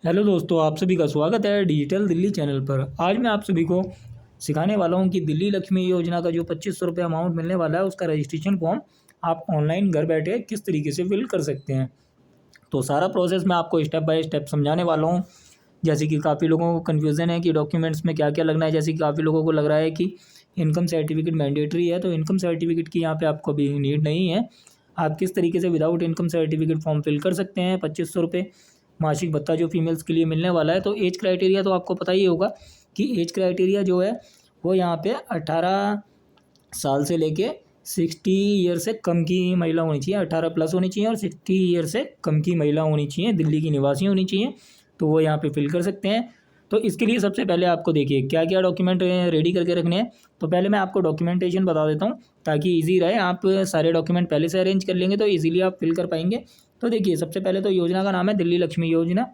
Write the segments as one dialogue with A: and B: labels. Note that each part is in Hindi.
A: हेलो दोस्तों, आप सभी का स्वागत है डिजिटल दिल्ली चैनल पर। आज मैं आप सभी को सिखाने वाला हूं कि दिल्ली लक्ष्मी योजना का जो 2500 रुपये अमाउंट मिलने वाला है उसका रजिस्ट्रेशन फॉर्म आप ऑनलाइन घर बैठे किस तरीके से फिल कर सकते हैं। तो सारा प्रोसेस मैं आपको स्टेप बाय स्टेप समझाने वाला हूं। जैसे कि काफ़ी लोगों को कन्फ्यूज़न है कि डॉक्यूमेंट्स में क्या क्या लगना है। जैसे कि काफ़ी लोगों को लग रहा है कि इनकम सर्टिफिकेट मैंडेटरी है, तो इनकम सर्टिफिकेट की यहाँ पे आपको अभी नीड नहीं है। आप किस तरीके से without income certificate form fill कर सकते हैं 2500 रुपये मासिक भत्ता जो फीमेल्स के लिए मिलने वाला है। तो एज क्राइटेरिया तो आपको पता ही होगा कि एज क्राइटेरिया जो है वो यहाँ पे 18 साल से लेके 60 ईयर से कम की महिला होनी चाहिए। 18 प्लस होनी चाहिए और 60 ईयर से कम की महिला होनी चाहिए, दिल्ली की निवासी होनी चाहिए। तो वो यहाँ पे फिल कर सकते हैं। तो इसके लिए सबसे पहले आपको देखिए क्या क्या डॉक्यूमेंट रेडी करके रखने हैं। तो पहले मैं आपको डॉक्यूमेंटेशन बता देता हूँ ताकि इजी रहे। आप सारे डॉक्यूमेंट पहले से अरेंज कर लेंगे तो इजीली आप फिल कर पाएंगे। तो देखिए सबसे पहले तो योजना का नाम है दिल्ली लक्ष्मी योजना,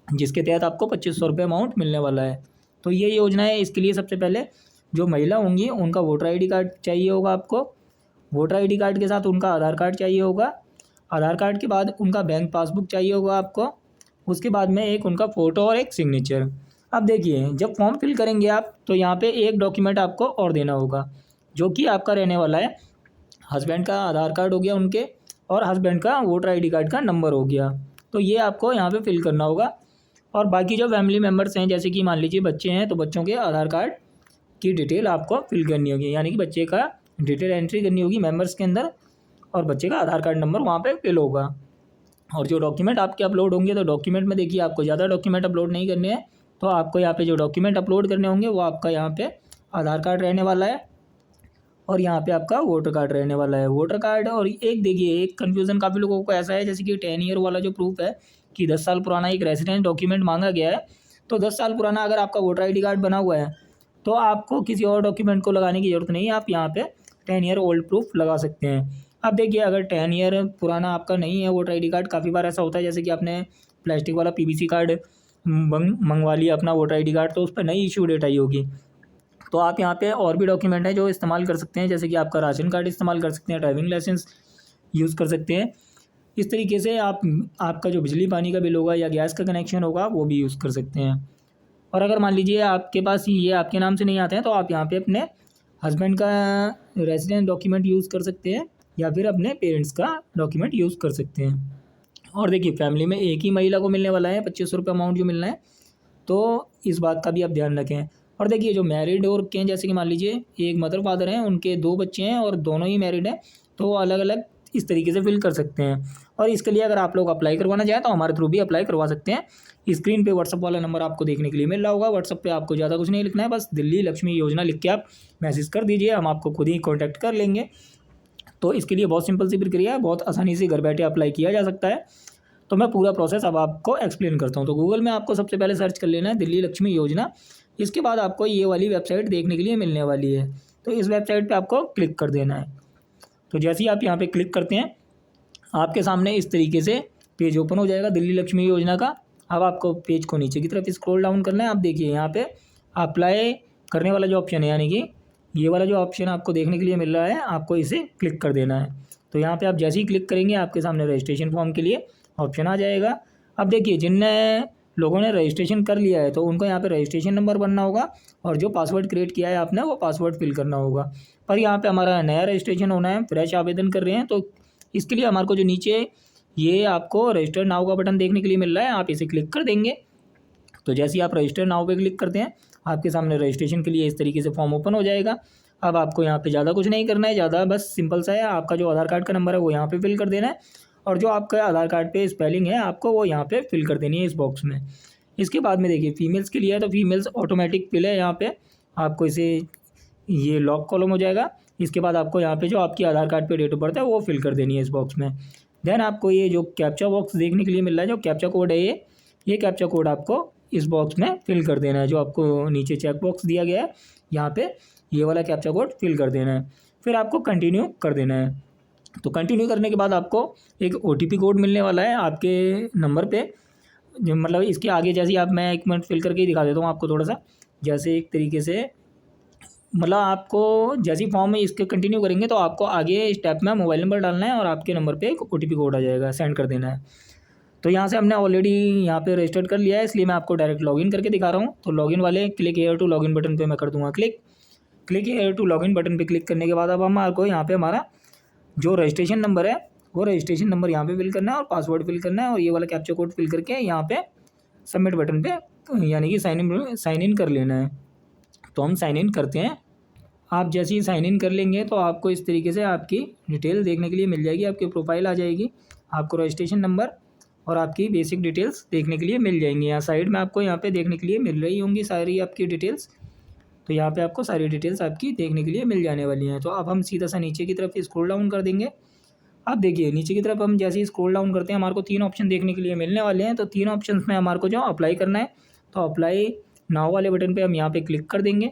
A: जिसके तहत आपको 2500 रुपये अमाउंट मिलने वाला है। तो ये योजना है। इसके लिए सबसे पहले जो महिला होंगी उनका वोटर आईडी कार्ड चाहिए होगा आपको। वोटर आईडी कार्ड के साथ उनका आधार कार्ड चाहिए होगा। आधार कार्ड के बाद उनका बैंक पासबुक चाहिए होगा आपको। उसके बाद में एक उनका फ़ोटो और एक सिग्नेचर। अब देखिए जब फॉर्म फिल करेंगे आप तो यहाँ पे एक डॉक्यूमेंट आपको और देना होगा जो कि आपका रहने वाला है हस्बैंड का आधार कार्ड हो गया उनके, और हस्बैंड का वोटर आईडी कार्ड का नंबर हो गया। तो ये आपको यहाँ पे फिल करना होगा। और बाकी जो फैमिली मेम्बर्स हैं जैसे कि मान लीजिए बच्चे हैं तो बच्चों के आधार कार्ड की डिटेल आपको फिल करनी होगी, यानी कि बच्चे का डिटेल एंट्री करनी होगी मेंबर्स के अंदर और बच्चे का आधार कार्ड नंबर वहाँ पे फिल होगा। और जो डॉक्यूमेंट आपके अपलोड होंगे तो डॉक्यूमेंट में देखिए आपको ज़्यादा डॉक्यूमेंट अपलोड नहीं करने हैं। तो आपको यहाँ पे जो डॉक्यूमेंट अपलोड करने होंगे वो आपका यहाँ पे आधार कार्ड रहने वाला है और यहाँ पे आपका वोटर कार्ड रहने वाला है। वोटर कार्ड और एक देखिए एक कन्फ्यूज़न काफ़ी लोगों को ऐसा है जैसे कि 10 ईयर वाला जो प्रूफ है कि 10 साल पुराना एक रेजिडेंट डॉक्यूमेंट मांगा गया है। तो 10 साल पुराना अगर आपका वोटर आईडी कार्ड बना हुआ है तो आपको किसी और डॉक्यूमेंट को लगाने की ज़रूरत नहीं है। आप यहाँ पे 10 ईयर ओल्ड प्रूफ लगा सकते हैं। अब देखिए अगर 10 ईयर पुराना आपका नहीं है वोटर आईडी कार्ड, काफ़ी बार ऐसा होता है जैसे कि आपने प्लास्टिक वाला पीवीसी कार्ड मंगवा लिया अपना वोटर आईडी कार्ड, तो उस पर नई इशू डेट आई होगी। तो आप यहाँ पे और भी डॉक्यूमेंट हैं जो इस्तेमाल कर सकते हैं, जैसे कि आपका राशन कार्ड इस्तेमाल कर सकते हैं, ड्राइविंग लाइसेंस यूज़ कर सकते हैं। इस तरीके से आप आपका जो बिजली पानी का बिल होगा या गैस का कनेक्शन होगा वो भी यूज़ कर सकते हैं। और अगर मान लीजिए आपके पास ये आपके नाम से नहीं आते हैं तो आप यहाँ पे अपने हस्बैंड का रेजिडेंट डॉक्यूमेंट यूज़ कर सकते हैं या फिर अपने पेरेंट्स का डॉक्यूमेंट यूज़ कर सकते हैं। और देखिए फैमिली में एक ही महिला को मिलने वाला है 2500 रुपये अमाउंट जो मिलना है, तो इस बात का भी आप ध्यान रखें। और देखिए जो मैरिड और के हैं जैसे कि मान लीजिए एक मदर फादर हैं, उनके 2 बच्चे हैं और दोनों ही मैरिड हैं, तो वो अलग अलग इस तरीके से फिल कर सकते हैं। और इसके लिए अगर आप लोग अप्लाई करवाना चाहें तो हमारे थ्रू भी अप्लाई करवा सकते हैं। स्क्रीन पे व्हाट्सअप वाला नंबर आपको देखने के लिए मिल रहा होगा। व्हाट्सअप पे आपको ज़्यादा कुछ नहीं लिखना है, बस दिल्ली लक्ष्मी योजना लिख के आप मैसेज कर दीजिए, हम आपको खुद ही कॉन्टैक्ट कर लेंगे। तो इसके लिए बहुत सिंपल सी प्रक्रिया है, बहुत आसानी से घर बैठे अप्लाई किया जा सकता है। तो मैं पूरा प्रोसेस अब आपको एक्सप्लेन करता हूँ। तो गूगल में आपको सबसे पहले सर्च कर लेना है दिल्ली लक्ष्मी योजना। इसके बाद आपको ये वाली वेबसाइट देखने के लिए मिलने वाली है। तो इस वेबसाइट पे आपको क्लिक कर देना है। तो जैसे ही आप यहाँ पे क्लिक करते हैं आपके सामने इस तरीके से पेज ओपन हो जाएगा दिल्ली लक्ष्मी योजना का। अब आपको पेज को नीचे की तरफ स्क्रॉल डाउन करना है। आप देखिए यहाँ पे अप्लाई करने वाला जो ऑप्शन है, यानी कि ये वाला जो ऑप्शन आपको देखने के लिए मिल रहा है, आपको इसे क्लिक कर देना है। तो यहाँ पे आप जैसे ही क्लिक करेंगे आपके सामने रजिस्ट्रेशन फॉर्म के लिए ऑप्शन आ जाएगा। अब देखिए जिन लोगों ने रजिस्ट्रेशन कर लिया है तो उनको यहाँ पे रजिस्ट्रेशन नंबर बनना होगा और जो पासवर्ड क्रिएट किया है आपने वो पासवर्ड फिल करना होगा। पर यहाँ पे हमारा नया रजिस्ट्रेशन होना है, फ्रेश आवेदन कर रहे हैं, तो इसके लिए हमारे को जो नीचे ये आपको रजिस्टर नाउ का बटन देखने के लिए मिल रहा है, आप इसे क्लिक कर देंगे। तो जैसे ही आप रजिस्टर नाउ पे क्लिक करते हैं आपके सामने रजिस्ट्रेशन के लिए इस तरीके से फॉर्म ओपन हो जाएगा। अब आपको यहाँ पे ज़्यादा कुछ नहीं करना है, ज़्यादा बस सिंपल सा है, आपका जो आधार कार्ड का नंबर है वो यहाँ पे फिल कर देना है और जो आपका आधार कार्ड पे स्पेलिंग है आपको वो यहाँ पे फिल कर देनी है इस बॉक्स में। इसके बाद में देखिए फीमेल्स के लिए है तो फीमेल्स ऑटोमेटिक फिल है, यहाँ पे आपको इसे ये लॉक कॉलम हो जाएगा। इसके बाद आपको यहाँ पे जो आपकी आधार कार्ड पे डेट ऑफ बर्थ है वो फिल कर देनी है इस बॉक्स में। देन आपको ये जो कैप्चा बॉक्स देखने के लिए मिल रहा है, जो कैप्चा कोड है ये कैप्चा कोड आपको इस बॉक्स में फिल कर देना है। जो आपको नीचे चेक बॉक्स दिया गया है यहाँ पे ये वाला कैप्चा कोड फिल कर देना है, फिर आपको कंटिन्यू कर देना है। तो कंटिन्यू करने के बाद आपको एक OTP कोड मिलने वाला है आपके नंबर पे। मतलब इसके आगे जैसे आप मैं एक मिनट फिल करके ही दिखा देता हूँ आपको थोड़ा सा, जैसे एक तरीके से मतलब आपको जैसे ही फॉर्म में इसके कंटिन्यू करेंगे तो आपको आगे स्टेप में मोबाइल नंबर डालना है और आपके नंबर पे एक OTP कोड आ जाएगा, सेंड कर देना है। तो यहाँ से हमने ऑलरेडी यहाँ पे रजिस्टर्ड कर लिया है, इसलिए मैं आपको डायरेक्ट लॉगिन करके दिखा रहा हूँ। तो लॉगिन वाले click here to login button पे मैं कर दूँगा click here to login button पे क्लिक करने के बाद अब हमारे यहाँ पे हमारा जो रजिस्ट्रेशन नंबर है वो रजिस्ट्रेशन नंबर यहाँ पे फिल करना है और पासवर्ड फिल करना है और ये वाला कैप्चा कोड फिल करके यहाँ पे सबमिट बटन पे यानी कि साइन इन कर लेना है। तो हम साइन इन करते हैं। आप जैसे ही साइन इन कर लेंगे तो आपको इस तरीके से आपकी डिटेल देखने के लिए मिल जाएगी, आपकी प्रोफाइल आ जाएगी, आपको रजिस्ट्रेशन नंबर और आपकी बेसिक डिटेल्स देखने के लिए मिल जाएंगी। यहाँ साइड में आपको यहाँ पे देखने के लिए मिल रही होंगी सारी आपकी डिटेल्स। तो यहाँ पे आपको सारी डिटेल्स आपकी देखने के लिए मिल जाने वाली हैं। तो अब हम सीधा सा नीचे की तरफ स्क्रॉल डाउन कर देंगे। अब देखिए नीचे की तरफ हम जैसे ही स्क्रॉल डाउन करते हैं हमारे को 3 ऑप्शन देखने के लिए मिलने वाले हैं। तो 3 ऑप्शन में हमारे को जो अप्लाई करना है, तो अप्लाई नाउ वाले बटन पे हम यहाँ पे क्लिक कर देंगे।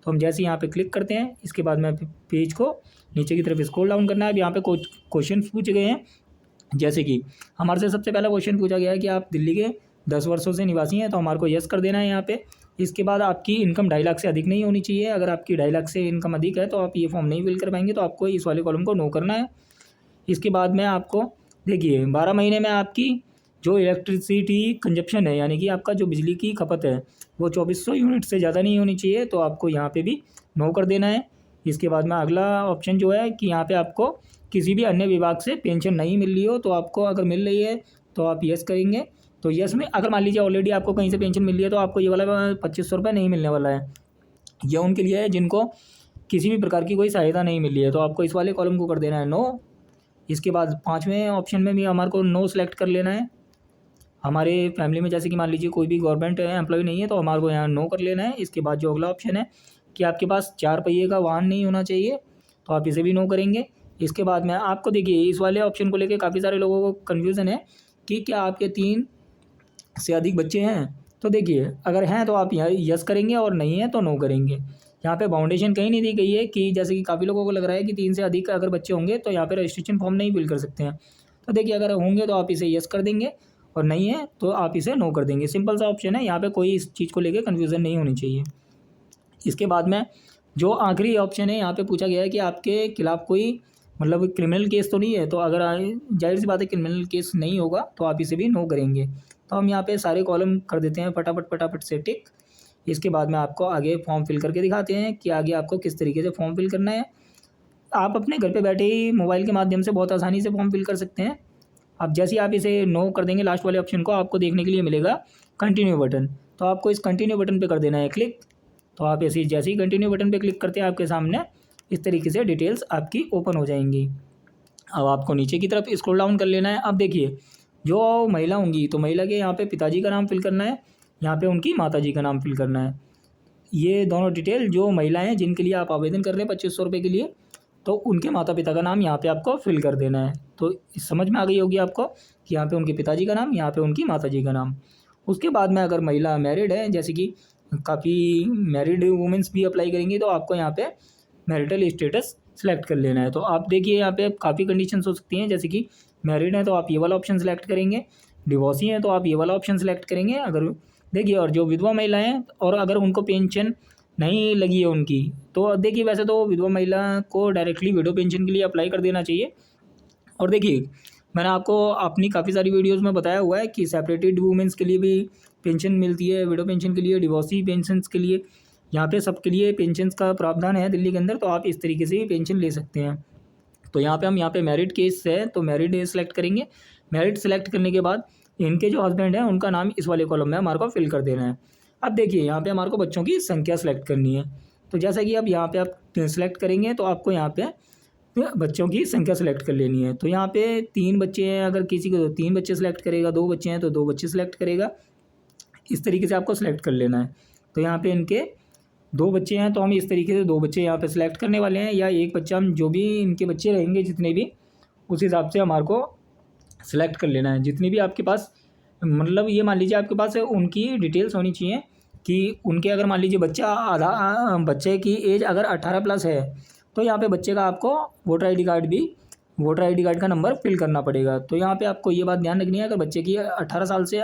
A: तो हम जैसे यहाँ पे क्लिक करते हैं, इसके बाद में पेज को नीचे की तरफ स्क्रॉल डाउन करना है। अब यहाँ पे कुछ क्वेश्चन पूछे गए हैं, जैसे कि हमारे से सबसे पहला क्वेश्चन पूछा गया है कि आप दिल्ली के 10 वर्षों से निवासी हैं, तो हमारे को यस कर देना है यहाँ पे। इसके बाद आपकी इनकम 2.5 लाख से अधिक नहीं होनी चाहिए। अगर आपकी 2.5 लाख से इनकम अधिक है तो आप ये फॉर्म नहीं फिल कर पाएंगे, तो आपको इस वाले कॉलम को नो करना है। इसके बाद में आपको देखिए 12 महीने में आपकी जो इलेक्ट्रिसिटी कंजप्शन है, यानी कि आपका जो बिजली की खपत है वो 2400 यूनिट से ज़्यादा नहीं होनी चाहिए, तो आपको यहाँ पे भी नो कर देना है। इसके बाद में अगला ऑप्शन जो है कि यहाँ पे आपको किसी भी अन्य विभाग से पेंशन नहीं मिल रही हो, तो आपको अगर मिल रही है तो आप यस करेंगे। तो यस में अगर मान लीजिए ऑलरेडी आपको कहीं से पेंशन मिल रही है तो आपको ये वाला 2500 रुपये नहीं मिलने वाला है। यह उनके लिए है जिनको किसी भी प्रकार की कोई सहायता नहीं मिल रही है, तो आपको इस वाले कॉलम को कर देना है नो। इसके बाद 5वें ऑप्शन में भी हमारे को नो सेलेक्ट कर लेना है। हमारे फैमिली में जैसे कि मान लीजिए कोई भी गवर्नमेंट एम्प्लॉय नहीं है, तो हमारे को यहाँ नो कर लेना है। इसके बाद जो अगला ऑप्शन है कि आपके पास 4 पहिए का वाहन नहीं होना चाहिए, तो आप इसे भी नो करेंगे। इसके बाद में आपको देखिए इस वाले ऑप्शन को लेकर काफ़ी सारे लोगों को कन्फ्यूज़न है कि क्या आपके 3 से अधिक बच्चे हैं। तो देखिए अगर हैं तो आप यहाँ यस करेंगे और नहीं है तो नो करेंगे। यहाँ पे बाउंडेशन कहीं नहीं दी गई है कि जैसे कि काफ़ी लोगों को लग रहा है कि 3 से अधिक अगर बच्चे होंगे तो यहाँ पे रजिस्ट्रेशन फॉर्म नहीं फिल कर सकते हैं। तो देखिए अगर होंगे तो आप इसे यस कर देंगे और नहीं है तो आप इसे नो कर देंगे। सिंपल सा ऑप्शन है, यहाँ पे कोई इस चीज़ को लेकर कन्फ्यूज़न नहीं होनी चाहिए। इसके बाद में जो आखिरी ऑप्शन है यहाँ पे पूछा गया है कि आपके खिलाफ़ कोई मतलब क्रिमिनल केस तो नहीं है, तो अगर जाहिर सी बात है क्रिमिनल केस नहीं होगा तो आप इसे भी नो करेंगे। तो हम यहाँ पे सारे कॉलम कर देते हैं फटाफट से टिक। इसके बाद में आपको आगे फॉर्म फिल करके दिखाते हैं कि आगे आपको किस तरीके से फॉर्म फिल करना है। आप अपने घर पे बैठे ही मोबाइल के माध्यम से बहुत आसानी से फॉर्म फिल कर सकते हैं। अब जैसे ही आप इसे नो कर देंगे लास्ट वाले ऑप्शन को, आपको देखने के लिए मिलेगा कंटिन्यू बटन, तो आपको इस कंटिन्यू बटन पे कर देना है क्लिक। तो आप ऐसे जैसे ही कंटिन्यू बटन पे क्लिक करते हैं आपके सामने इस तरीके से डिटेल्स आपकी ओपन हो जाएंगी। अब आपको नीचे की तरफ स्क्रॉल डाउन कर लेना है। अब देखिए जो महिला होंगी तो महिला के यहाँ पे पिताजी का नाम फिल करना है, यहाँ पे उनकी माताजी का नाम फिल करना है। ये दोनों डिटेल जो महिलाएं जिनके लिए आप आवेदन कर रहे हैं 2500 रुपये के लिए, तो उनके माता पिता का नाम यहाँ पे आपको फिल कर देना है। तो समझ में आ गई होगी आपको कि यहाँ पे उनके पिताजी का नाम, यहाँ पे उनकी माताजी का नाम। उसके बाद में अगर महिला मैरिड है, जैसे कि काफ़ी मैरिड वुमेंस भी अप्लाई करेंगी, तो आपको यहाँ पे मैरिटल स्टेटस सेलेक्ट कर लेना है। तो आप देखिए यहाँ पे काफ़ी कंडीशंस हो सकती हैं, जैसे कि मैरिड हैं तो आप ये वाला ऑप्शन सेलेक्ट करेंगे, डिवोर्सी हैं तो आप ये वाला ऑप्शन सेलेक्ट करेंगे। अगर देखिए और जो विधवा महिलाएं हैं और अगर उनको पेंशन नहीं लगी है उनकी, तो देखिए वैसे तो विधवा महिला को डायरेक्टली विडो पेंशन के लिए अप्लाई कर देना चाहिए। और देखिए मैंने आपको अपनी काफ़ी सारी वीडियोस में बताया हुआ है कि सेपरेटेड वुमेंस के लिए भी पेंशन मिलती है, विडो पेंशन के लिए, डिवोर्सी पेंशन के लिए, यहाँ पे सबके लिए पेंशन का प्रावधान है दिल्ली के अंदर। तो आप इस तरीके से ही पेंशन ले सकते हैं। तो यहाँ पे हम यहाँ पे मैरिड केस है तो मैरिड सेलेक्ट करेंगे। मैरिड सेलेक्ट करने के बाद इनके जो हस्बैंड हैं उनका नाम इस वाले कॉलम में हमारे को फिल कर देना है। अब देखिए यहाँ पे हमारे को बच्चों की संख्या सेलेक्ट करनी है। तो जैसा कि अब यहाँ पे आप सेलेक्ट करेंगे तो आपको यहाँ पे बच्चों की संख्या सेलेक्ट कर लेनी है। तो यहाँ पे 3 बच्चे हैं, अगर किसी को 3 बच्चे सेलेक्ट करेगा, 2 बच्चे हैं तो 2 बच्चे सेलेक्ट करेगा। इस तरीके से आपको सेलेक्ट कर लेना है। तो यहाँ पे इनके 2 बच्चे हैं तो हम इस तरीके से 2 बच्चे यहाँ पे सेलेक्ट करने वाले हैं, या 1 बच्चा, हम जो भी इनके बच्चे रहेंगे जितने भी उस हिसाब से हमारे को सेलेक्ट कर लेना है। जितनी भी आपके पास मतलब ये मान लीजिए आपके पास उनकी डिटेल्स होनी चाहिए कि उनके अगर मान लीजिए बच्चे की एज अगर 18+ है तो यहाँ पे बच्चे का आपको वोटर आई डी कार्ड का नंबर फिल करना पड़ेगा। तो यहाँ पे आपको ये बात ध्यान रखनी है, अगर बच्चे की 18 साल से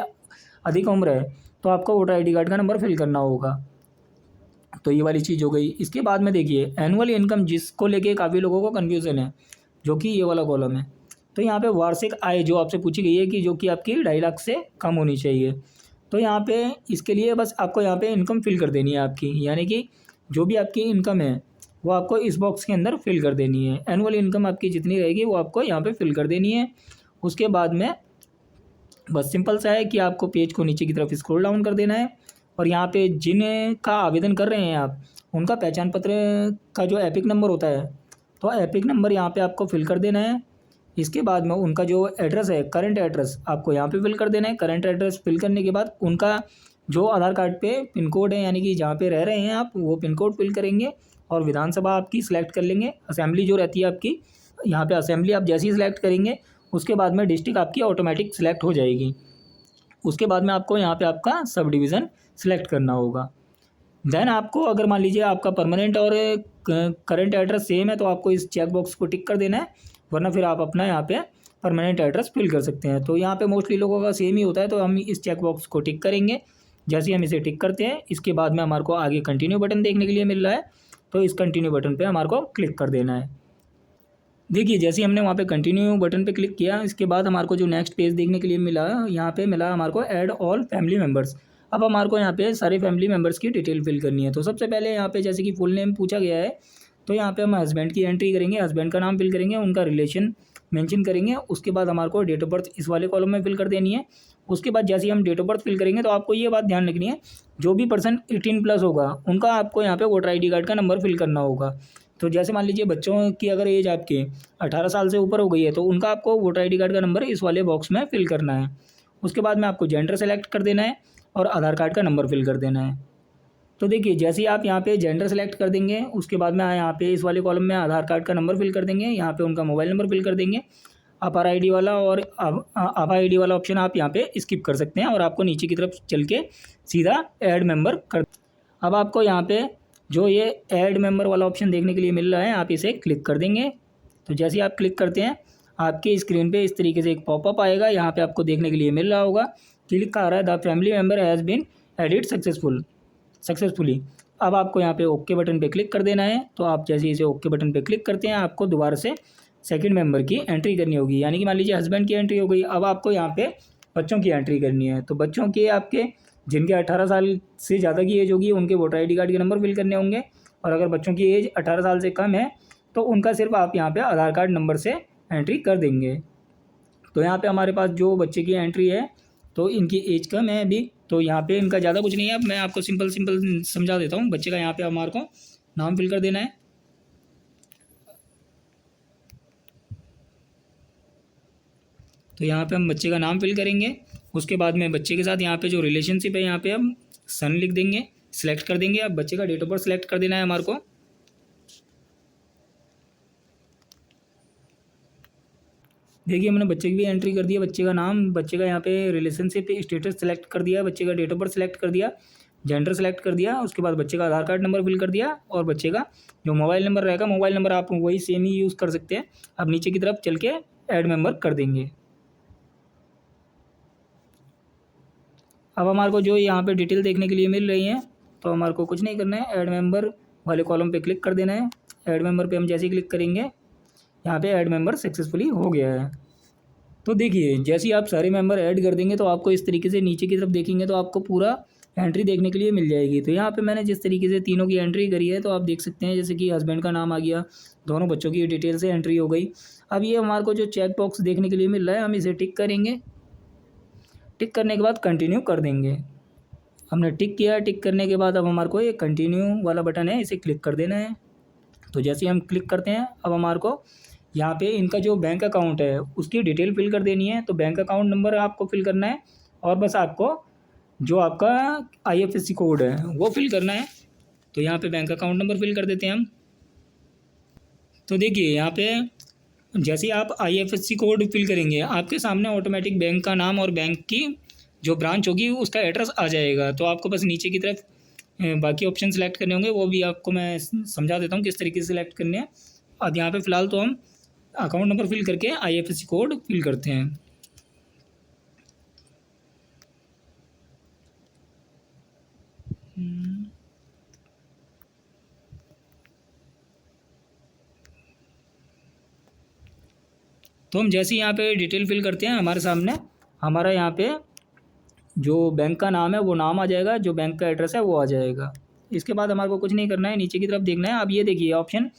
A: अधिक उम्र है तो आपको वोटर आई डी कार्ड का नंबर फिल करना होगा। तो ये वाली चीज़ हो गई। इसके बाद में देखिए एनुअल इनकम, जिसको लेके काफ़ी लोगों को कन्फ्यूज़न है, जो कि ये वाला कॉलम है। तो यहाँ पे वार्षिक आय जो आपसे पूछी गई है कि जो कि आपकी 2.5 लाख से कम होनी चाहिए। तो यहाँ पे इसके लिए बस आपको यहाँ पे इनकम फिल कर देनी है आपकी, यानी कि जो भी आपकी इनकम है वो आपको इस बॉक्स के अंदर फिल कर देनी है। एनुअल इनकम आपकी जितनी रहेगी वो आपको यहाँ पे फिल कर देनी है। उसके बाद में बस सिंपल सा है कि आपको पेज को नीचे की तरफ स्क्रॉल डाउन कर देना है और यहाँ पे जिन का आवेदन कर रहे हैं आप, उनका पहचान पत्र का जो एपिक नंबर होता है, तो एपिक नंबर यहाँ पे आपको फिल कर देना है। इसके बाद में उनका जो एड्रेस है, करंट एड्रेस आपको यहाँ पे फिल कर देना है। करंट एड्रेस फिल करने के बाद उनका जो आधार कार्ड पे पिन कोड है, यानी कि जहाँ पे रह रहे हैं आप, वो पिन कोड फिल करेंगे और विधानसभा आपकी सिलेक्ट कर लेंगे। असेंबली जो रहती है आपकी, यहाँ पे असेंबली आप जैसे ही सिलेक्ट करेंगे उसके बाद में डिस्ट्रिक्ट आपकी ऑटोमेटिक सिलेक्ट हो जाएगी। उसके बाद में आपको यहाँ पे आपका सब डिवीज़न सिलेक्ट करना होगा। देन आपको अगर मान लीजिए आपका परमानेंट और करंट एड्रेस सेम है तो आपको इस चेक बॉक्स को टिक कर देना है, वरना फिर आप अपना यहाँ पे परमानेंट एड्रेस फिल कर सकते हैं। तो यहाँ पे मोस्टली लोगों का सेम ही होता है, तो हम इस चेक बॉक्स को टिक करेंगे। जैसे ही हम इसे टिक करते हैं इसके बाद में हमारे को आगे कंटिन्यू बटन देखने के लिए मिल रहा है, तो इस कंटिन्यू बटन पर हमारे को क्लिक कर देना है। देखिए जैसे ही हमने वहाँ पे कंटिन्यू बटन पे क्लिक किया, इसके बाद हमारे को जो नेक्स्ट पेज देखने के लिए मिला, यहाँ पे मिला हमारे को ऐड ऑल फैमिली मेम्बर्स। अब हमारे को यहाँ पे सारे फैमिली मेम्बर्स की डिटेल फिल करनी है। तो सबसे पहले यहाँ पे जैसे कि फुल नेम पूछा गया है, तो यहाँ पे हम हस्बैंड की एंट्री करेंगे, हस्बैंड का नाम फिल करेंगे, उनका रिलेशन मेंशन करेंगे। उसके बाद हमारे को डेट ऑफ बर्थ इस वाले कॉलम में फिल कर देनी है। उसके बाद जैसे ही हम डेट ऑफ बर्थ फिल करेंगे तो आपको ये बात ध्यान रखनी है, जो भी पर्सन 18+ होगा उनका आपको यहाँ पे वोटर ID कार्ड का नंबर फिल करना होगा। तो जैसे मान लीजिए बच्चों की अगर एज आपके 18 साल से ऊपर हो गई है तो उनका आपको वोटर ID कार्ड का नंबर इस वाले बॉक्स में फिल करना है। उसके बाद में आपको जेंडर सेलेक्ट कर देना है और आधार कार्ड का नंबर फिल कर देना है। तो देखिए जैसे ही आप यहाँ पे जेंडर सेलेक्ट कर देंगे उसके बाद में यहाँ पे इस वाले कॉलम में आधार कार्ड का नंबर फिल कर देंगे, यहाँ पे उनका मोबाइल नंबर फिल कर देंगे। आधार ID वाला और आभा ID वाला ऑप्शन आप यहाँ पे स्किप कर सकते हैं और आपको नीचे की तरफ चल के सीधा ऐड मेंबर कर। अब आपको यहाँ पे जो ये ऐड मेंबर वाला ऑप्शन देखने के लिए मिल रहा है, आप इसे क्लिक कर देंगे। तो जैसे ही आप क्लिक करते हैं आपके स्क्रीन पे इस तरीके से एक पॉपअप आएगा, यहाँ पे आपको देखने के लिए मिल रहा होगा कि लिखा आ रहा है the family member has been added successfully. अब आपको यहाँ पे ओके बटन पे क्लिक कर देना है। तो आप जैसे इसे ओके बटन पे क्लिक करते हैं आपको दोबारा से सेकंड मेंबर की एंट्री करनी होगी, यानी कि मान लीजिए हस्बैंड की एंट्री हो गई। अब आपको यहाँ पे बच्चों की एंट्री करनी है। तो बच्चों के आपके जिनके 18 साल से ज़्यादा की एज होगी उनके वोटर ID कार्ड के नंबर फिल करने होंगे, और अगर बच्चों की एज 18 साल से कम है तो उनका सिर्फ आप यहाँ पे आधार कार्ड नंबर से एंट्री कर देंगे। तो यहाँ पे हमारे पास जो बच्चे की एंट्री है तो इनकी एज कम है अभी, तो यहाँ पे इनका ज़्यादा कुछ नहीं है। अब मैं आपको सिंपल समझा देता हूँ। बच्चे का यहाँ पे हमारे को नाम फिल कर देना है। तो यहाँ पे हम बच्चे का नाम फिल करेंगे। उसके बाद में बच्चे के साथ यहाँ पे जो रिलेशनशिप है यहाँ पे हम सन लिख देंगे, सिलेक्ट कर देंगे। अब बच्चे का डेट ऑफ बर्थ सेलेक्ट कर देना है हमारे को। देखिए हमने बच्चे की भी एंट्री कर दिया, बच्चे का नाम, बच्चे का यहाँ पे रिलेशनशिप स्टेटस सेलेक्ट कर दिया, बच्चे का डेट ऑफ बर्थ सेलेक्ट कर दिया, जेंडर सेलेक्ट कर दिया। उसके बाद बच्चे का आधार कार्ड नंबर फिल कर दिया और बच्चे का जो मोबाइल नंबर रहेगा, मोबाइल नंबर आप वही सेम ही यूज़ कर सकते हैं। अब नीचे की तरफ चल के ऐड मेंबर कर देंगे। अब हमारे को जो यहाँ पे डिटेल देखने के लिए मिल रही है, तो हमारे को कुछ नहीं करना है, ऐड मेंबर वाले कॉलम पे क्लिक कर देना है। ऐड मेंबर पे हम जैसे ही क्लिक करेंगे यहाँ पे ऐड मेंबर सक्सेसफुली हो गया है। तो देखिए जैसे ही आप सारे मेंबर ऐड कर देंगे तो आपको इस तरीके से नीचे की तरफ देखेंगे तो आपको पूरा एंट्री देखने के लिए मिल जाएगी। तो यहाँ पे मैंने जिस तरीके से तीनों की एंट्री करी है तो आप देख सकते हैं, जैसे कि हस्बैंड का नाम आ गया, दोनों बच्चों की डिटेल से एंट्री हो गई। अब ये हमारे को जो चेक बॉक्स देखने के लिए मिल रहा है हम इसे टिक करेंगे। टिक करने के बाद कंटिन्यू कर देंगे। हमने टिक किया, टिक करने के बाद अब हमारे को ये कंटिन्यू वाला बटन है इसे क्लिक कर देना है। तो जैसे हम क्लिक करते हैं अब हमारे को यहाँ पे इनका जो बैंक अकाउंट है उसकी डिटेल फिल कर देनी है। तो बैंक अकाउंट नंबर आपको फिल करना है और बस आपको जो आपका IFSC कोड है वो फिल करना है। तो यहाँ पे बैंक अकाउंट नंबर फिल कर देते हैं हम। तो देखिए यहाँ पे जैसे ही आप IFSC कोड फिल करेंगे आपके सामने ऑटोमेटिक बैंक का नाम और बैंक की जो ब्रांच होगी उसका एड्रेस आ जाएगा। तो आपको बस नीचे की तरफ बाकी ऑप्शन सेलेक्ट करने होंगे, वो भी आपको मैं समझा देता हूँ किस तरीके से सिलेक्ट करने हैं। अब यहाँ पे फ़िलहाल तो हम अकाउंट नंबर फिल करके IFSC कोड फिल करते हैं। तो हम जैसे यहाँ पे डिटेल फिल करते हैं, हमारे सामने हमारा यहाँ पे जो बैंक का नाम है वो नाम आ जाएगा, जो बैंक का एड्रेस है वो आ जाएगा। इसके बाद हमारे को कुछ नहीं करना है, नीचे की तरफ देखना है। अब ये देखिए ऑप्शन,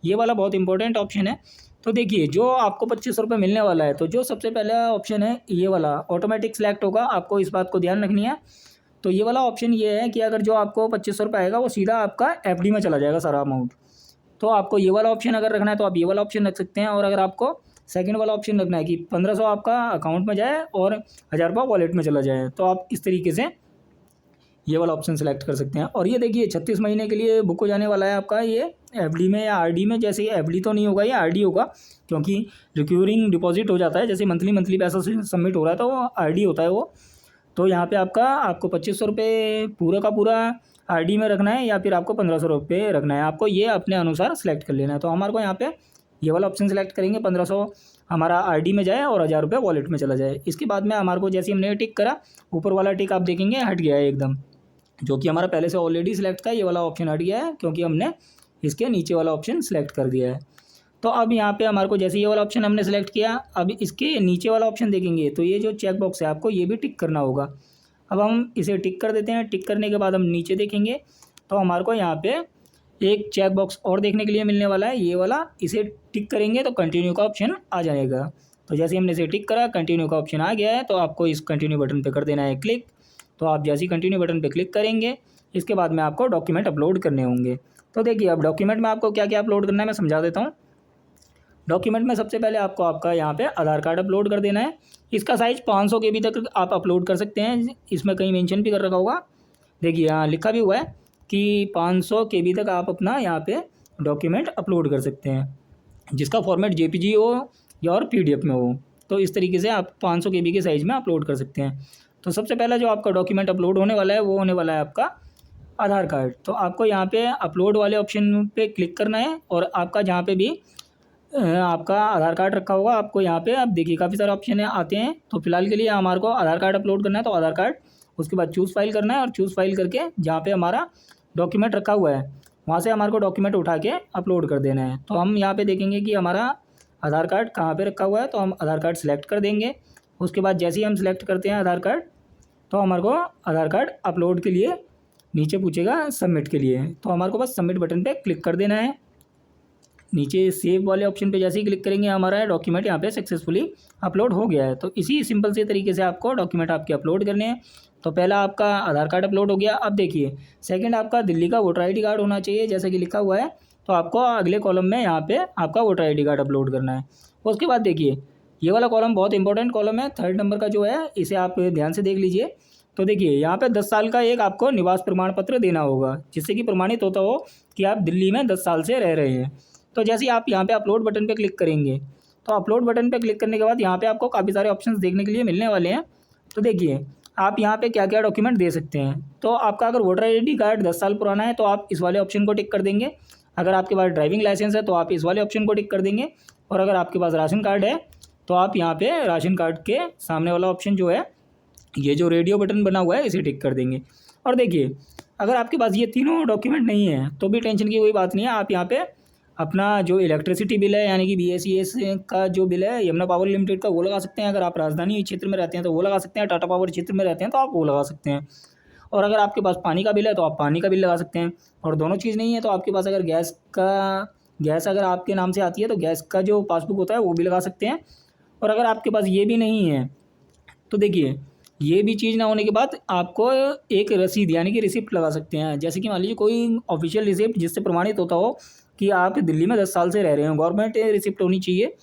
A: ये वाला बहुत इंपॉर्टेंट ऑप्शन है। तो देखिए जो आपको 2500 मिलने वाला है, तो जो सबसे पहला ऑप्शन है ये वाला ऑटोमेटिक सेलेक्ट होगा, आपको इस बात को ध्यान रखनी है। तो ये वाला ऑप्शन ये है कि अगर जो आपको 2500 आएगा वो सीधा आपका एफडी में चला जाएगा सारा अमाउंट। तो आपको ये वाला ऑप्शन अगर रखना है तो आप ये वाला ऑप्शन रख सकते हैं। और अगर आपको सेकंड वाला ऑप्शन रखना है कि 1500 आपका अकाउंट में जाए और 1000 रुपये वॉलेट में चला जाए, तो आप इस तरीके से ये वाला ऑप्शन सेलेक्ट कर सकते हैं। और ये देखिए 36 महीने के लिए बुक हो जाने वाला है आपका ये एफडी में या आरडी में। जैसे एफडी तो नहीं होगा, ये आरडी होगा, क्योंकि रिक्यूरिंग डिपॉजिट हो जाता है। जैसे मंथली पैसा सबमिट हो रहा है तो वो आरडी होता है वो। तो यहाँ पे आपको 2500 रुपये पूरा का पूरा आरडी में रखना है या फिर आपको 1500 रुपये रखना है, आपको ये अपने अनुसार सेलेक्ट कर लेना है। तो हमारे को यहाँ पे ये वाला ऑप्शन सेलेक्ट करेंगे, 1500 हमारा आरडी में जाए और 1000 रुपये वॉलेट में चला जाए। इसके बाद में हमारे को जैसे हमने टिक करा, ऊपर वाला टिक आप देखेंगे हट गया है एकदम, जो कि हमारा पहले से ऑलरेडी सिलेक्ट था। ये वाला ऑप्शन हट गया है क्योंकि हमने इसके नीचे वाला ऑप्शन सेलेक्ट कर दिया है। तो अब यहाँ पे हमारे को जैसे ये वाला ऑप्शन हमने सेलेक्ट किया, अब इसके नीचे वाला ऑप्शन देखेंगे तो ये जो चेक बॉक्स है आपको ये भी टिक करना होगा। अब हम इसे टिक कर देते हैं। टिक करने के बाद हम नीचे देखेंगे तो हमारे को यहाँ पे एक चेक बॉक्स और देखने के लिए मिलने वाला है, ये वाला। इसे टिक करेंगे तो कंटिन्यू का ऑप्शन आ जाएगा। तो जैसे हमने इसे टिक करा, कंटिन्यू का ऑप्शन आ गया है, तो आपको इस कंटिन्यू बटन पर कर देना है क्लिक। तो आप जैसे ही कंटिन्यू बटन पर क्लिक करेंगे, इसके बाद में आपको डॉक्यूमेंट अपलोड करने होंगे। तो देखिए अब डॉक्यूमेंट में आपको क्या क्या अपलोड करना है मैं समझा देता हूँ। डॉक्यूमेंट में सबसे पहले आपको आपका यहाँ पे आधार कार्ड अपलोड कर देना है। इसका साइज़ 500 KB तक आप अपलोड कर सकते हैं, इसमें कहीं मेंशन भी कर रखा होगा, देखिए यहाँ लिखा भी हुआ है कि 500 KB तक आप अपना यहाँ पे डॉक्यूमेंट अपलोड कर सकते हैं, जिसका फॉर्मेट JPG हो या और PDF में हो। तो इस तरीके से आप 500 KB के साइज़ में अपलोड कर सकते हैं। तो सबसे पहला जो आपका डॉक्यूमेंट अपलोड होने वाला है वो होने वाला है आपका आधार कार्ड। तो आपको यहाँ पे अपलोड वाले ऑप्शन पे क्लिक करना है और आपका जहाँ पे भी आपका आधार कार्ड रखा होगा, आपको यहाँ पे आप देखिए काफ़ी सारे ऑप्शन आते हैं। तो फिलहाल के लिए हमारे को आधार कार्ड अपलोड करना है, तो आधार कार्ड, उसके बाद चूज़ फाइल करना है और चूज़ फाइल करके जहाँ पे हमारा डॉक्यूमेंट रखा हुआ है वहाँ से हमारे को डॉक्यूमेंट उठा के अपलोड कर देना है। तो हम यहाँ पे देखेंगे कि हमारा आधार कार्ड कहाँ पे रखा हुआ है, तो हम आधार कार्ड सेलेक्ट कर देंगे। उसके बाद जैसे ही हम सेलेक्ट करते हैं आधार कार्ड, तो हमारे को आधार कार्ड अपलोड के लिए नीचे पूछेगा सबमिट के लिए, तो हमारे को बस सबमिट बटन पे क्लिक कर देना है। नीचे सेव वाले ऑप्शन पे जैसे ही क्लिक करेंगे हमारा डॉक्यूमेंट यहाँ पे सक्सेसफुली अपलोड हो गया है। तो इसी सिंपल से तरीके से आपको डॉक्यूमेंट आपके अपलोड करने हैं। तो पहला आपका आधार कार्ड अपलोड हो गया। अब देखिए सेकंड आपका दिल्ली का वोटर ID कार्ड होना चाहिए जैसा कि लिखा हुआ है, तो आपको अगले कॉलम में यहाँ पे आपका वोटर ID कार्ड अपलोड करना है। उसके बाद देखिए ये वाला कॉलम बहुत इंपॉर्टेंट कॉलम है, 3rd नंबर का जो है, इसे आप ध्यान से देख लीजिए। तो देखिए यहाँ पे 10 साल का एक आपको निवास प्रमाण पत्र देना होगा, जिससे कि प्रमाणित होता हो कि आप दिल्ली में 10 साल से रह रहे हैं। तो जैसे ही आप यहाँ पे अपलोड बटन पे क्लिक करेंगे, तो अपलोड बटन पे क्लिक करने के बाद यहाँ पे आपको काफ़ी सारे ऑप्शंस देखने के लिए मिलने वाले हैं। तो देखिए आप यहाँ पे क्या क्या डॉक्यूमेंट दे सकते हैं। तो आपका अगर वोटर ID कार्ड 10 साल पुराना है तो आप इस वाले ऑप्शन को टिक कर देंगे। अगर आपके पास ड्राइविंग लाइसेंस है तो आप इस वाले ऑप्शन को टिक कर देंगे। और अगर आपके पास राशन कार्ड है तो आप यहाँ पे राशन कार्ड के सामने वाला ऑप्शन जो है, ये जो रेडियो बटन बना हुआ है, इसे टिक कर देंगे। और देखिए अगर आपके पास ये तीनों डॉक्यूमेंट नहीं है तो भी टेंशन की कोई बात नहीं है। आप यहाँ पे अपना जो इलेक्ट्रिसिटी बिल है यानी कि BSES का जो बिल है यमुना पावर लिमिटेड का, वो लगा सकते हैं। अगर आप राजधानी क्षेत्र में रहते हैं तो वो लगा सकते हैं, टाटा पावर क्षेत्र में रहते हैं तो आप वो लगा सकते हैं। और अगर आपके पास पानी का बिल है तो आप पानी का बिल लगा सकते हैं। और दोनों चीज़ नहीं है तो आपके पास अगर गैस अगर आपके नाम से आती है तो गैस का जो पासबुक होता है वो भी लगा सकते हैं। और अगर आपके पास ये भी नहीं है तो देखिए ये भी चीज़ ना होने के बाद आपको एक रसीद यानी कि रिसिप्ट लगा सकते हैं। जैसे कि मान लीजिए कोई ऑफिशियल रिसिप्ट जिससे प्रमाणित होता हो कि आप दिल्ली में 10 साल से रह रहे हैं, गवर्नमेंट रिसिप्ट होनी चाहिए,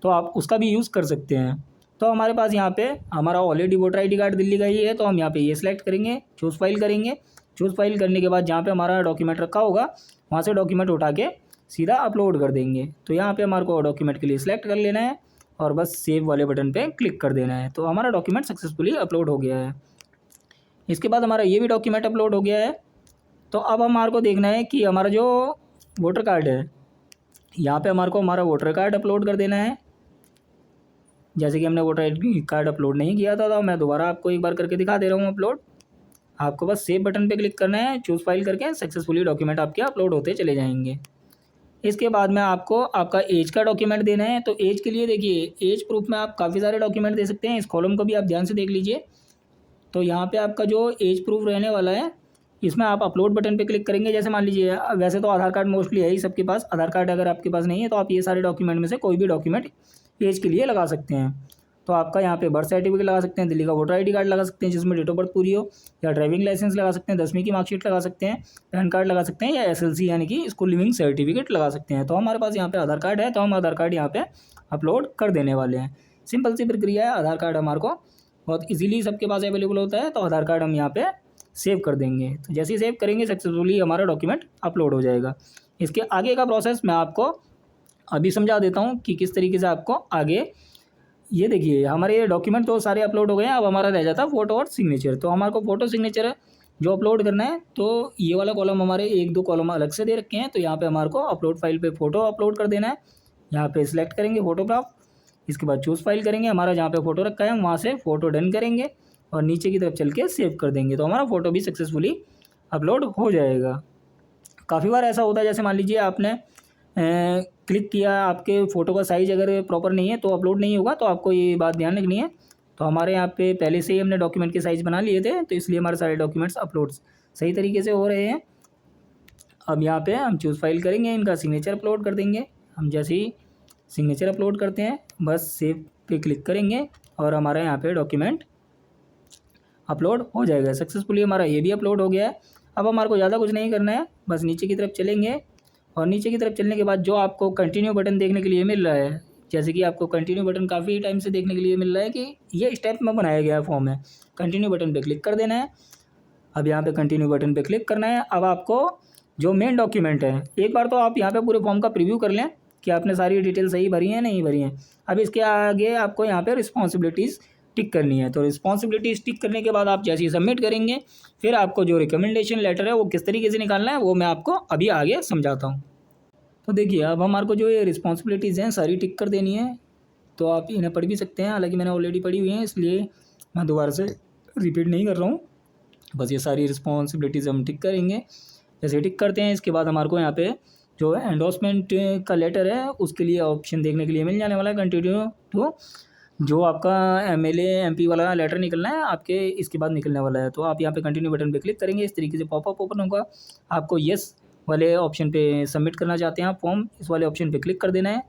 A: तो आप उसका भी यूज़ कर सकते हैं। तो हमारे पास यहाँ पे हमारा already voter ID card Delhi का ही है, तो हम यहाँ पे ये सिलेक्ट करेंगे, चूज़ फाइल करेंगे। चूज़ फाइल करने के बाद जहाँ पे हमारा डॉक्यूमेंट रखा होगा वहाँ से डॉक्यूमेंट उठा के सीधा अपलोड कर देंगे। तो यहाँ पे हमारे को डॉक्यूमेंट के लिए सिलेक्ट कर लेना है और बस सेव वाले बटन पे क्लिक कर देना है। तो हमारा डॉक्यूमेंट सक्सेसफुली अपलोड हो गया है। इसके बाद हमारा ये भी डॉक्यूमेंट अपलोड हो गया है। तो अब हमारे को देखना है कि हमारा जो वोटर कार्ड है, यहाँ पे हमारे को हमारा वोटर कार्ड अपलोड कर देना है। जैसे कि हमने वोटर ID कार्ड अपलोड नहीं किया था, तो मैं दोबारा आपको एक बार करके दिखा दे रहा हूँ अपलोड। आपको बस सेव बटन पे क्लिक करना है, चूज़ फाइल करके सक्सेसफुली डॉक्यूमेंट आपके अपलोड होते चले जाएंगे। इसके बाद में आपको आपका एज का डॉक्यूमेंट देना है। तो एज के लिए देखिए, एज प्रूफ में आप काफ़ी सारे डॉक्यूमेंट दे सकते हैं। इस कॉलम को भी आप ध्यान से देख लीजिए। तो यहाँ पे आपका जो एज प्रूफ रहने वाला है, इसमें आप अपलोड बटन पे क्लिक करेंगे। जैसे मान लीजिए, वैसे तो आधार कार्ड मोस्टली है ही सबके पास। आधार कार्ड अगर आपके पास नहीं है तो आप ये सारे डॉक्यूमेंट में से कोई भी डॉक्यूमेंट एज के लिए लगा सकते हैं। तो आपका यहाँ पे बर्थ सर्टिफिकेट लगा सकते हैं, दिल्ली का वोटर ID कार्ड लगा सकते हैं जिसमें डेट ऑफ बर्थ पूरी हो, या ड्राइविंग लाइसेंस लगा सकते हैं, 10वीं की मार्कशीट लगा सकते हैं, पैन कार्ड लगा सकते हैं, या SLC यानी कि स्कूल लिविंग सर्टिफिकेट लगा सकते हैं। तो हमारे पास यहाँ पे आधार कार्ड है, तो हम आधार कार्ड यहाँ पे अपलोड कर देने वाले हैं। सिंपल सी प्रक्रिया है। आधार कार्ड हमारे को बहुत इजीली सबके पास अवेलेबल होता है, तो आधार कार्ड हम यहाँ पे सेव कर देंगे। तो जैसे ही सेव करेंगे, सक्सेसफुली हमारा डॉक्यूमेंट अपलोड हो जाएगा। इसके आगे का प्रोसेस मैं आपको अभी समझा देता हूँ कि किस तरीके से आपको आगे, ये देखिए हमारे ये डॉक्यूमेंट तो सारे अपलोड हो गए हैं। अब हमारा रह जाता है फ़ोटो और सिग्नेचर। तो हमारे को फ़ोटो सिग्नेचर जो अपलोड करना है, तो ये वाला कॉलम हमारे 1-2 कॉलम अलग से दे रखे हैं। तो यहाँ पे हमारे को अपलोड फाइल पे फ़ोटो अपलोड कर देना है। यहाँ पे सिलेक्ट करेंगे फोटोग्राफ, इसके बाद चूज़ फाइल करेंगे। हमारा जहाँ पे फ़ोटो रखा है वहाँ से फ़ोटो डन करेंगे और नीचे की तरफ चल के सेव कर देंगे। तो हमारा फ़ोटो भी सक्सेसफुली अपलोड हो जाएगा। काफ़ी बार ऐसा होता है, जैसे मान लीजिए आपने क्लिक किया, आपके फ़ोटो का साइज़ अगर प्रॉपर नहीं है तो अपलोड नहीं होगा। तो आपको ये बात ध्यान रखनी है। तो हमारे यहाँ पे पहले से ही हमने डॉक्यूमेंट के साइज़ बना लिए थे, तो इसलिए हमारे सारे डॉक्यूमेंट्स अपलोड सही तरीके से हो रहे हैं। अब यहाँ पे हम चूज़ फाइल करेंगे, इनका सिग्नेचर अपलोड कर देंगे। हम जैसे ही सिग्नेचर अपलोड करते हैं, बस सेव पे क्लिक करेंगे और हमारा यहाँ पे डॉक्यूमेंट अपलोड हो जाएगा सक्सेसफुली। हमारा ये भी अपलोड हो गया है। अब हमारे को ज़्यादा कुछ नहीं करना है, बस नीचे की तरफ चलेंगे और नीचे की तरफ चलने के बाद जो आपको कंटिन्यू बटन देखने के लिए मिल रहा है, जैसे कि आपको कंटिन्यू बटन काफ़ी टाइम से देखने के लिए मिल रहा है कि ये स्टेप में बनाया गया फॉर्म है, कंटिन्यू बटन पे क्लिक कर देना है। अब यहाँ पे कंटिन्यू बटन पे क्लिक करना है। अब आपको जो मेन डॉक्यूमेंट है, एक बार तो आप यहाँ पे पूरे फॉर्म का प्रीव्यू कर लें कि आपने सारी डिटेल सही भरी है नहीं भरी हैं। अब इसके आगे आपको यहाँ पे रिस्पॉन्सिबिलिटीज़ टिक करनी है। तो रिस्पॉन्सिबिलिटीज़ टिक करने के बाद आप जैसे ही सबमिट करेंगे, फिर आपको जो रिकमेंडेशन लेटर है वो किस तरीके से निकालना है वो मैं आपको अभी आगे समझाता हूँ। तो देखिए, अब हमारे को जो ये रिस्पॉन्सिबिलिटीज़ हैं सारी टिक कर देनी है। तो आप इन्हें पढ़ भी सकते हैं, हालांकि मैंने ऑलरेडी पढ़ी हुई हैं इसलिए मैं दोबारा से रिपीट नहीं कर रहा हूँ। बस ये सारी रिस्पॉन्सिबिलिटीज़ हम टिक करेंगे। जैसे टिक करते हैं, इसके बाद हमारे को यहाँ पे जो एंडोर्समेंट का लेटर है उसके लिए ऑप्शन देखने के लिए मिल जाने वाला है, कंटिन्यू टू। जो आपका MLA MP वाला लेटर निकलना है आपके, इसके बाद निकलने वाला है। तो आप यहाँ पे कंटिन्यू बटन पे क्लिक करेंगे, इस तरीके से पॉपअप ओपन होगा। आपको येस वाले ऑप्शन पे सबमिट करना चाहते हैं आप फॉर्म, इस वाले ऑप्शन पे क्लिक कर देना है।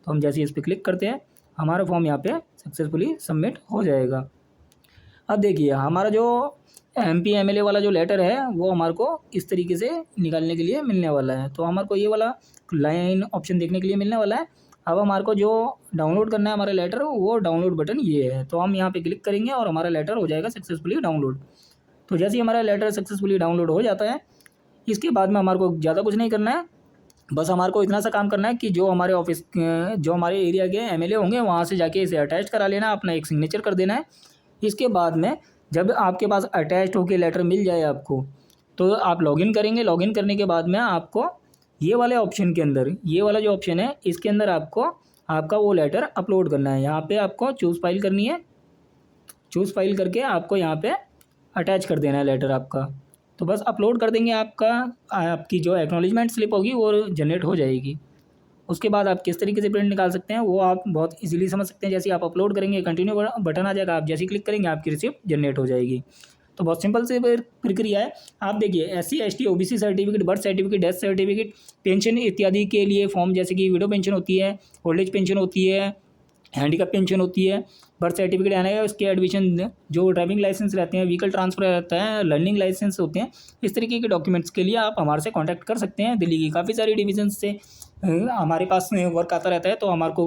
A: तो हम जैसे इस पर क्लिक करते हैं, हमारा फॉर्म यहाँ पे सक्सेसफुली सबमिट हो जाएगा। अब देखिए, हमारा जो MP MLA वाला जो लेटर है वो हमारे को इस तरीके से निकालने के लिए मिलने वाला है। तो हमारे को ये वाला लाइन ऑप्शन देखने के लिए मिलने वाला है। अब हमारे को जो डाउनलोड करना है हमारा लेटर, वो डाउनलोड बटन ये है। तो हम यहाँ पे क्लिक करेंगे और हमारा लेटर हो जाएगा सक्सेसफुली डाउनलोड। तो जैसे ही हमारा लेटर सक्सेसफुली डाउनलोड हो जाता है, इसके बाद में हमारे को ज़्यादा कुछ नहीं करना है। बस हमारे को इतना सा काम करना है कि जो हमारे ऑफिस जो हमारे एरिया के MLA होंगे वहाँ से जाके इसे अटैच करा लेना, अपना एक सिग्नेचर कर देना है। इसके बाद में जब आपके पास अटैच्ड होकर लेटर मिल जाए आपको, तो आप लॉगिन करेंगे। लॉगिन करने के बाद में आपको ये वाले ऑप्शन के अंदर, ये वाला जो ऑप्शन है इसके अंदर आपको आपका वो लेटर अपलोड करना है। यहाँ पे आपको चूज़ फाइल करनी है। चूज़ फाइल करके आपको यहाँ पे अटैच कर देना है लेटर आपका। तो बस अपलोड कर देंगे, आपकी जो एक्नॉलेजमेंट स्लिप होगी वो जनरेट हो जाएगी। उसके बाद आप किस तरीके से प्रिंट निकाल सकते हैं वो आप बहुत इजीली समझ सकते हैं। जैसे आप अपलोड करेंगे, कंटिन्यू बटन आ जाएगा, आप जैसे ही क्लिक करेंगे आपकी रिसिप्ट जनरेट हो जाएगी। तो बहुत सिंपल से प्रक्रिया है। आप देखिए, SC ST OBC certificate, birth certificate, death certificate, pension इत्यादि के लिए फॉर्म, जैसे कि विडो पेंशन होती है, ओल्ड एज पेंशन होती है, हैंडीकैप पेंशन होती है, बर्थ सर्टिफिकेट आना है, उसके एडमिशन, जो ड्राइविंग लाइसेंस रहते हैं, व्हीकल ट्रांसफर रहता है, लर्निंग लाइसेंस होते हैं, इस तरीके के डॉक्यूमेंट्स के लिए आप हमारे से कांटेक्ट कर सकते हैं। दिल्ली की काफ़ी सारी डिवीजन से हमारे पास वर्क आता रहता है, तो हमारे को